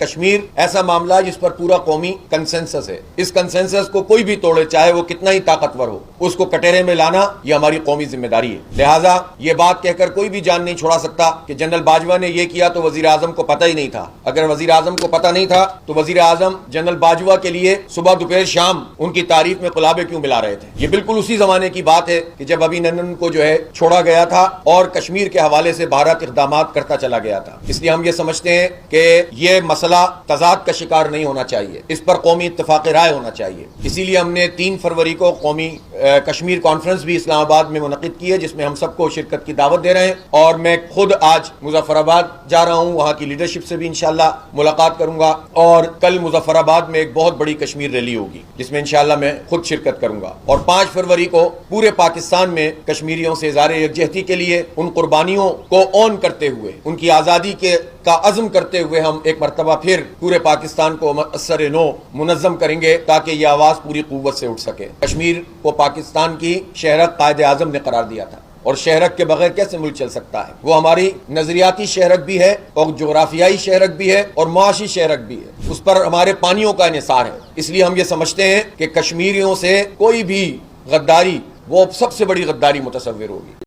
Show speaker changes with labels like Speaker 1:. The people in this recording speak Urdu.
Speaker 1: کشمیر ایسا معاملہ ہے جس پر پورا قومی کنسنسس ہے. اس کنسنسس کو کوئی بھی توڑے، چاہے وہ کتنا ہی طاقتور ہو، اس کو کٹہرے میں لانا یہ ہماری قومی ذمہ داری ہے. لہٰذا یہ بات کہہ کر کوئی بھی جان نہیں چھوڑا سکتا کہ جنرل باجوہ نے یہ کیا تو وزیر اعظم کو پتہ ہی نہیں تھا. اگر وزیر اعظم کو پتہ نہیں تھا تو وزیر اعظم جنرل باجوہ کے لیے صبح دوپہر شام ان کی تعریف میں قلابے کیوں ملا رہے تھے؟ یہ بالکل اسی زمانے کی بات ہے کہ جب ابھی نندن کو جو ہے چھوڑا گیا تھا اور کشمیر کے حوالے سے 12 اقدامات کرتا چلا گیا تھا. اس لیے ہم یہ سمجھتے ہیں کہ یہ مسئلہ تضاد کا شکار نہیں ہونا چاہیے، اس پر قومی اتفاق رائے ہونا چاہیے. اسی لیے ہم نے 3 فروری کو قومی کشمیر کانفرنس بھی اسلام آباد میں منعقد کی ہے، جس میں ہم سب کو شرکت کی دعوت دے رہے ہیں. اور میں خود آج مظفر آباد جا رہا ہوں، وہاں کی لیڈرشپ سے بھی انشاءاللہ ملاقات کروں گا، اور کل مظفر آباد میں ایک بہت بڑی کشمیر ریلی ہوگی جس میں انشاءاللہ میں خود شرکت کروں گا. اور 5 فروری کو پورے پاکستان میں کشمیریوں سے اظہار یکجہتی کے لیے ان قربانیوں کو اون کرتے ہوئے، ان کی آزادی کا عزم کرتے ہوئے ہم ایک مرتبہ پھر پورے پاکستان کو اثر نو منظم کریں گے تاکہ یہ آواز پوری قوت سے اٹھ سکے. کشمیر کو پاکستان کی شہرک قائد اعظم نے قرار دیا تھا، اور شہرک کے بغیر کیسے ملک چل سکتا ہے؟ وہ ہماری نظریاتی شہرک بھی ہے اور جغرافیائی شہرک بھی ہے اور معاشی شہرک بھی ہے. اس پر ہمارے پانیوں کا انحصار ہے. اس لیے ہم یہ سمجھتے ہیں کہ کشمیریوں سے کوئی بھی غداری وہ سب سے بڑی غداری متصور ہوگی.